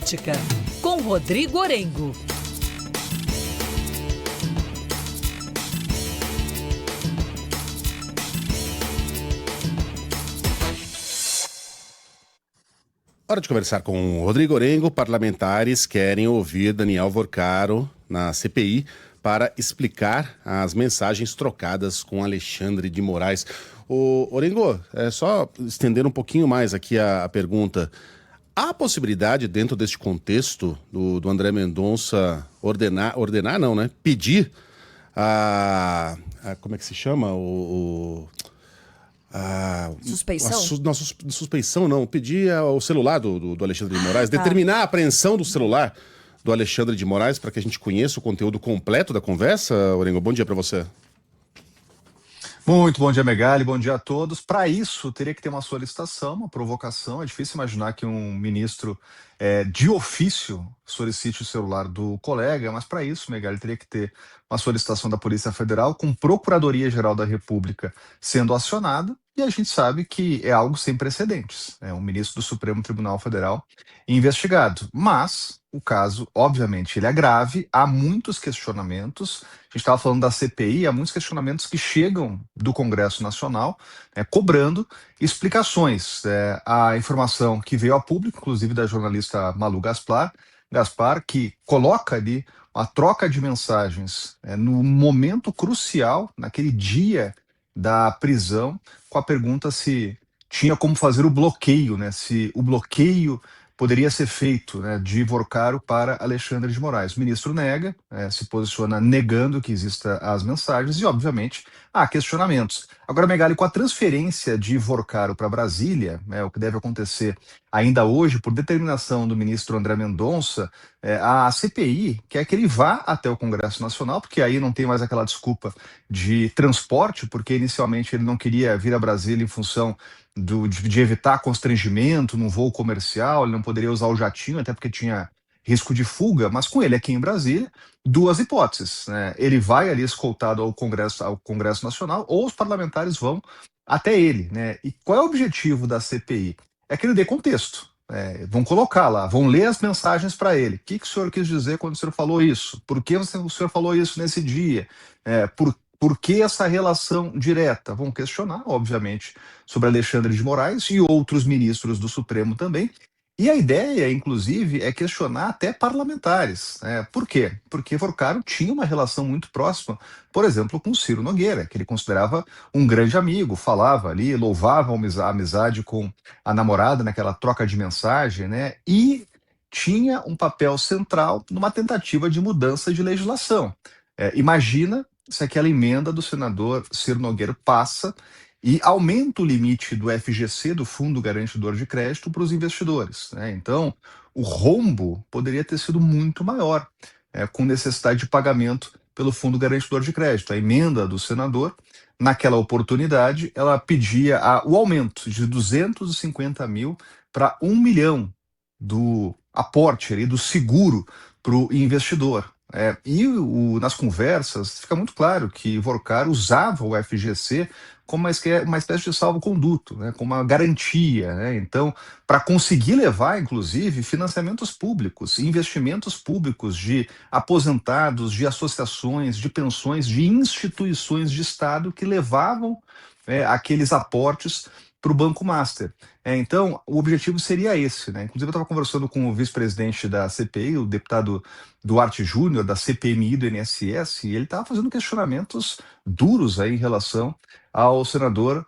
Política, com Rodrigo Orengo. Hora de conversar com o Rodrigo Orengo. Parlamentares querem ouvir Daniel Vorcaro na CPI para explicar as mensagens trocadas com Alexandre de Moraes. O Orengo, só estender um pouquinho mais aqui a pergunta. Há possibilidade, dentro deste contexto do André Mendonça pedir como é que se chama? Suspeição? Suspeição não, pedir o celular do Alexandre de Moraes, determinar a apreensão do celular do Alexandre de Moraes para que a gente conheça o conteúdo completo da conversa. Orengo, bom dia para você. Muito bom dia, Megali, bom dia a todos. Para isso, teria que ter uma solicitação, uma provocação. É difícil imaginar que um ministro de ofício solicite o celular do colega, mas para isso, Megali, teria que ter uma solicitação da Polícia Federal com Procuradoria-Geral da República sendo acionada, e a gente sabe que é algo sem precedentes. É um ministro do Supremo Tribunal Federal investigado. Mas o caso, obviamente, ele é grave, há muitos questionamentos. A gente estava falando da CPI, há muitos questionamentos que chegam do Congresso Nacional, cobrando explicações. A informação que veio a público, inclusive da jornalista Malu Gaspar, que coloca ali uma troca de mensagens no momento crucial, naquele dia da prisão, com a pergunta se tinha como fazer o bloqueio, se o bloqueio poderia ser feito de Vorcaro para Alexandre de Moraes. O ministro nega, se posiciona negando que exista as mensagens e, obviamente, há questionamentos. Agora, Megali, com a transferência de Vorcaro para Brasília, o que deve acontecer ainda hoje, por determinação do ministro André Mendonça, a CPI quer que ele vá até o Congresso Nacional, porque aí não tem mais aquela desculpa de transporte, porque inicialmente ele não queria vir a Brasília em função de evitar constrangimento num voo comercial, ele não poderia usar o jatinho, até porque tinha risco de fuga, mas com ele aqui em Brasília, duas hipóteses. Ele vai ali escoltado ao Congresso Nacional, ou os parlamentares vão até ele. E qual é o objetivo da CPI? É que ele dê contexto. Vão colocar lá, vão ler as mensagens para ele. O que o senhor quis dizer quando o senhor falou isso? Por que o senhor falou isso nesse dia? Por que essa relação direta? Vão questionar, obviamente, sobre Alexandre de Moraes e outros ministros do Supremo também. E a ideia, inclusive, é questionar até parlamentares. Por quê? Porque Vorcaro tinha uma relação muito próxima, por exemplo, com Ciro Nogueira, que ele considerava um grande amigo, falava ali, louvava a amizade com a namorada naquela troca de mensagem, e tinha um papel central numa tentativa de mudança de legislação. Imagina se aquela emenda do senador Ciro Nogueira passa e aumenta o limite do FGC, do Fundo Garantidor de Crédito, para os investidores. Então, o rombo poderia ter sido muito maior, com necessidade de pagamento pelo Fundo Garantidor de Crédito. A emenda do senador, naquela oportunidade, ela pedia o aumento de 250 mil para 1 milhão do aporte ali, do seguro para o investidor. Nas conversas fica muito claro que Vorcaro usava o FGC como uma espécie de salvo-conduto, como uma garantia. Então, para conseguir levar, inclusive, financiamentos públicos, investimentos públicos de aposentados, de associações, de pensões, de instituições de Estado que levavam aqueles aportes para o Banco Master. Então, o objetivo seria esse. Inclusive, eu estava conversando com o vice-presidente da CPI, o deputado Duarte Júnior, da CPMI do INSS, e ele estava fazendo questionamentos duros aí em relação ao senador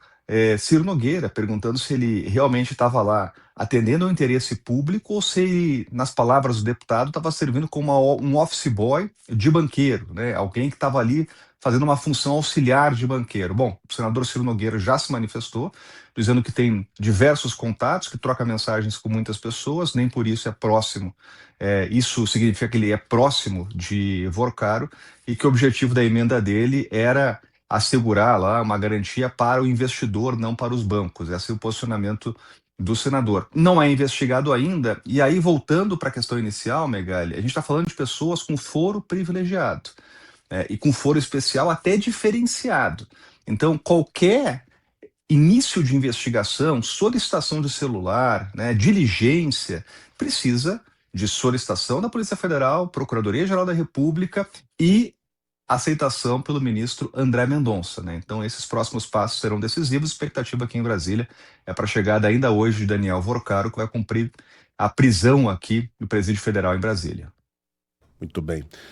Ciro Nogueira, perguntando se ele realmente estava lá atendendo ao interesse público ou se ele, nas palavras do deputado, estava servindo como um office boy de banqueiro, alguém que estava ali fazendo uma função auxiliar de banqueiro. Bom, o senador Ciro Nogueira já se manifestou, dizendo que tem diversos contatos, que troca mensagens com muitas pessoas, nem por isso é próximo. Isso significa que ele é próximo de Vorcaro e que o objetivo da emenda dele era assegurar lá uma garantia para o investidor, não para os bancos. Esse é o posicionamento do senador. Não é investigado ainda, e aí voltando para a questão inicial, Megali, a gente está falando de pessoas com foro privilegiado, e com foro especial até diferenciado. Então, qualquer início de investigação, solicitação de celular, diligência, precisa de solicitação da Polícia Federal, Procuradoria-Geral da República e aceitação pelo ministro André Mendonça, né? Então, esses próximos passos serão decisivos. A expectativa aqui em Brasília é para a chegada ainda hoje de Daniel Vorcaro, que vai cumprir a prisão aqui no Presídio Federal em Brasília. Muito bem.